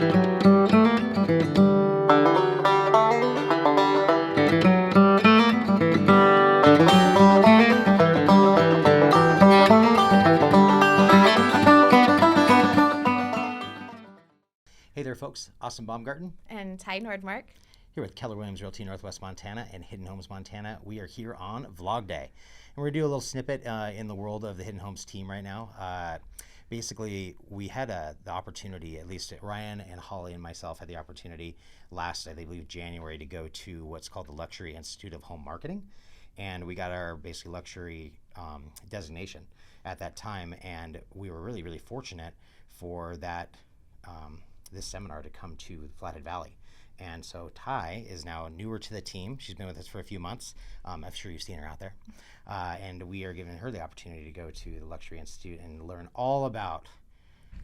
Hey there, folks. Austin Baumgarten. And Ty Nordmark. Here with Keller Williams Realty Northwest Montana and Hidden Homes Montana. We are here on Vlog Day. And we're going to do a little snippet in the world of the Hidden Homes team right now. Basically, we had the opportunity, at least Ryan and Holly and myself had the opportunity last, I believe, January to go to what's called the Luxury Institute of Home Marketing. And we got our basically luxury designation at that time. And we were really, really fortunate for that this seminar to come to Flathead Valley. And so Ty is now newer to the team. She's been with us for a few months. I'm sure you've seen her out there. And we are giving her the opportunity to go to the Luxury Institute and learn all about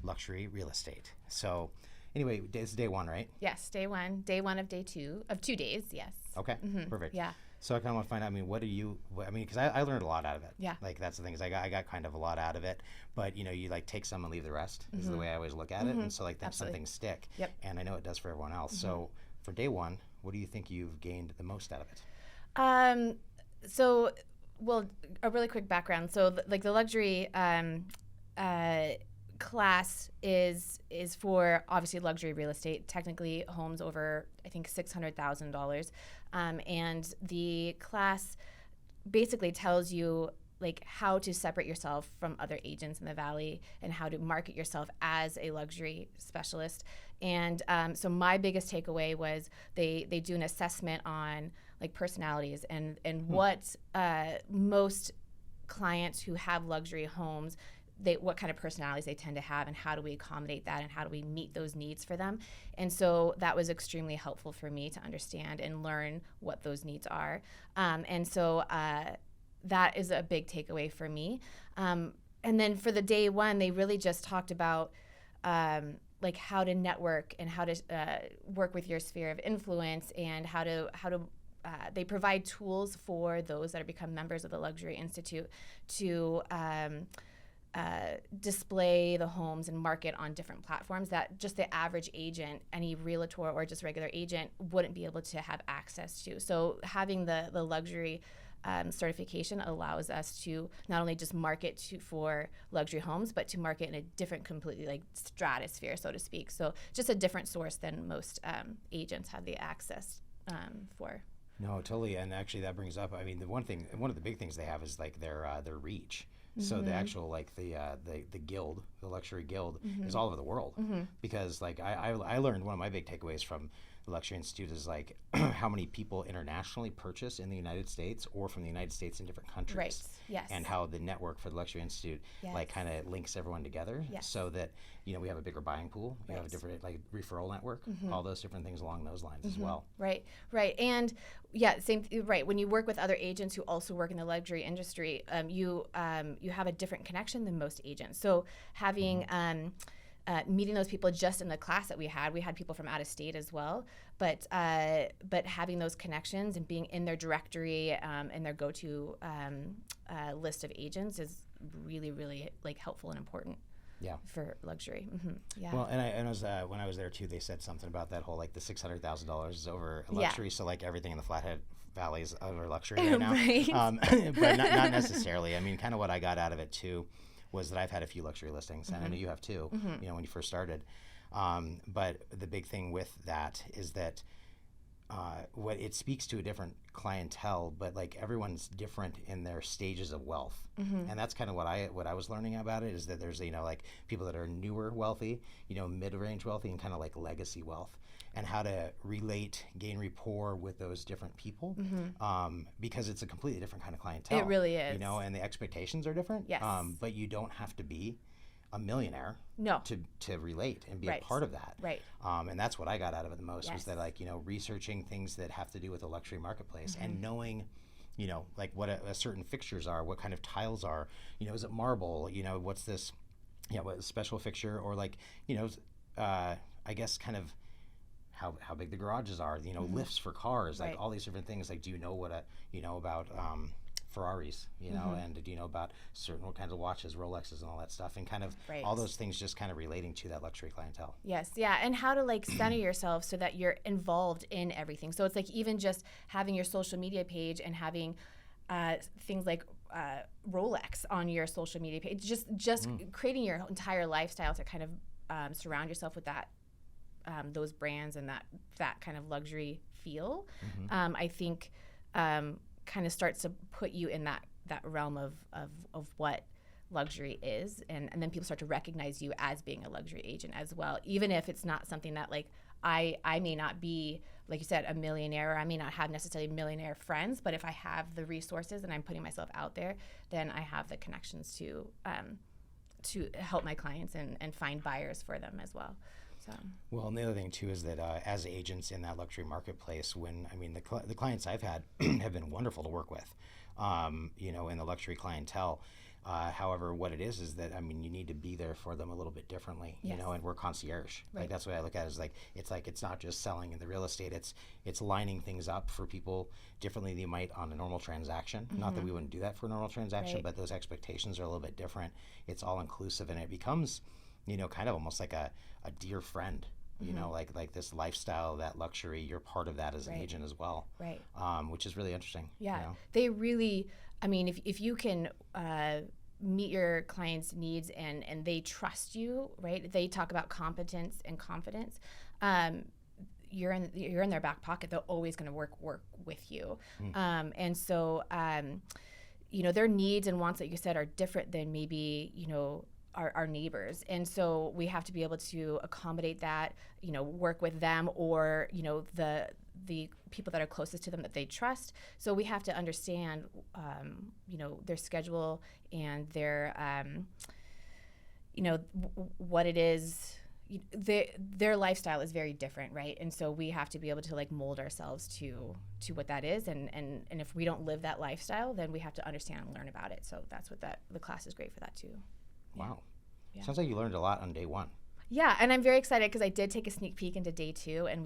luxury real estate. So anyway, it's day one, right? Yes, day one. Day one of day two, of 2 days, yes. Okay, perfect. Yeah. So I kind of want to find out, because I learned a lot out of it. Yeah. Like that's the thing is I got kind of a lot out of it, but you like take some and leave the rest is the way I always look at it. And so like then some things stick. Yep. And I know it does for everyone else. So for day one, what do you think you've gained the most out of it? Well, a really quick background. So the luxury class is for obviously luxury real estate, technically homes over, I think, $600,000. And the class basically tells you like how to separate yourself from other agents in the Valley and how to market yourself as a luxury specialist. And so my biggest takeaway was they do an assessment on like personalities and what most clients who have luxury homes, what kind of personalities they tend to have and how do we accommodate that and how do we meet those needs for them. And so that was extremely helpful for me to understand and learn what those needs are. And so that is a big takeaway for me. And then for the day one, they really just talked about like how to network and how to work with your sphere of influence and how to they provide tools for those that are become members of the Luxury Institute to display the homes and market on different platforms that just the average agent, any realtor or just regular agent wouldn't be able to have access to. So having the luxury certification allows us to not only just market for luxury homes, but to market in a different, completely like stratosphere, so to speak. So just a different source than most agents have the access for. No, totally. And actually that brings up, one of the big things they have is like their reach. So the actual like the guild, the luxury guild, is all over the world. Because like I learned one of my big takeaways from the Luxury Institute is like how many people internationally purchase in the United States or from the United States in different countries. Right. Yes. And how the network for the Luxury Institute like kind of links everyone together so that we have a bigger buying pool, we have a different like referral network, all those different things along those lines as well. Right. And right. When you work with other agents who also work in the luxury industry, you have a different connection than most agents. So having meeting those people just in the class that we had people from out of state as well. But having those connections and being in their directory and their go-to list of agents is really, really like helpful and important. Yeah. For luxury. Yeah. Well, and when I was there too, they said something about that whole like the $600,000 is over luxury, so like everything in the Flathead Valley is over luxury right now. Right. But not necessarily. Kind of what I got out of it too was that I've had a few luxury listings, and I know you have too. When you first started, but the big thing with that is that what it speaks to a different clientele, but like everyone's different in their stages of wealth, and that's kind of what I was learning about it is that there's like people that are newer wealthy, mid-range wealthy, and kind of like legacy wealth, and how to relate, gain rapport with those different people, because it's a completely different kind of clientele. It really is. And the expectations are different. Yes. But you don't have to be a millionaire to relate and be a part of that. Right. And that's what I got out of it the most was that like, researching things that have to do with the luxury marketplace and knowing, like what a certain fixtures are, what kind of tiles are, is it marble, what's this, what a special fixture or like, I guess kind of how big the garages are, lifts for cars, like all these different things. Like, do you know what about Ferraris, you know, and do you know about certain kinds of watches, Rolexes and all that stuff, and kind of all those things just kind of relating to that luxury clientele. Yes, yeah, and how to like center yourself so that you're involved in everything. So it's like even just having your social media page and having things like Rolex on your social media page, just creating your entire lifestyle to kind of surround yourself with that, those brands and that kind of luxury feel. I think kind of starts to put you in that realm of what luxury is, and then people start to recognize you as being a luxury agent as well, even if it's not something that like I may not be, like you said, a millionaire, or I may not have necessarily millionaire friends, but if I have the resources and I'm putting myself out there, then I have the connections to help my clients and find buyers for them as well. So. Well, and the other thing too is that as agents in that luxury marketplace, the clients I've had have been wonderful to work with, you know, in the luxury clientele. However, what it is that, I mean, you need to be there for them a little bit differently, you know, and we're concierge. Right. Like, that's what I look at is like, it's not just selling in the real estate, it's lining things up for people differently than you might on a normal transaction. Not that we wouldn't do that for a normal transaction, but those expectations are a little bit different. It's all inclusive, and it becomes, you know, kind of almost like a dear friend, you know, like this lifestyle, that luxury, you're part of that as an agent as well. Right. Which is really interesting. Yeah. You know? They really, I mean, if you can meet your clients' needs and they trust you, right? They talk about competence and confidence. You're in their back pocket. They're always going to work with you. And so, you know, their needs and wants, like you said, are different than maybe, you know, our neighbors. And so we have to be able to accommodate that, you know, work with them, or, you know, the people that are closest to them that they trust. So we have to understand, you know, their schedule and their, you know, what it is. Their lifestyle is very different, right? And so we have to be able to like mold ourselves to what that is. And if we don't live that lifestyle, then we have to understand and learn about it. So that's what the class is great for that too. Wow. Yeah. Sounds like you learned a lot on day one. Yeah, and I'm very excited because I did take a sneak peek into day two, and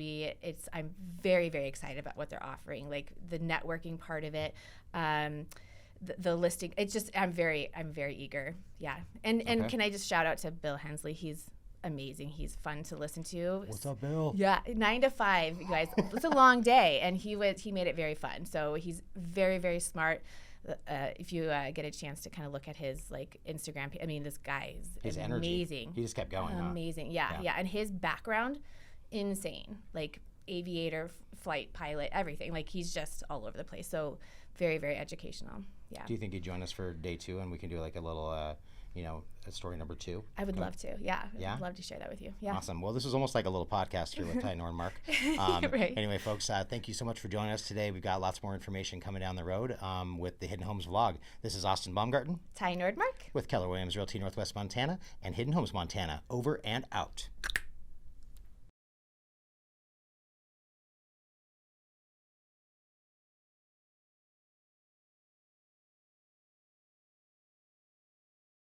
I'm very, very excited about what they're offering, like the networking part of it, the listing. It's just I'm very eager. Yeah, and can I just shout out to Bill Hensley? He's amazing. He's fun to listen to. What's up, Bill? Yeah, 9 to 5, you guys. It's a long day, and he made it very fun. So he's very, very smart. If you get a chance to kind of look at his like Instagram, I mean, this guy is amazing. He just kept going. Amazing, yeah. And his background, insane. Like aviator, flight pilot, everything. Like he's just all over the place. So very, very educational. Yeah. Do you think you'd join us for day two and we can do like a little, you know, story number 2? I would love to. Yeah. I'd love to share that with you. Yeah. Awesome. Well, this was almost like a little podcast here with Ty Nordmark. Right. Anyway, folks, thank you so much for joining us today. We've got lots more information coming down the road with the Hidden Homes vlog. This is Austin Baumgarten. Ty Nordmark. With Keller Williams Realty Northwest Montana and Hidden Homes Montana. Over and out.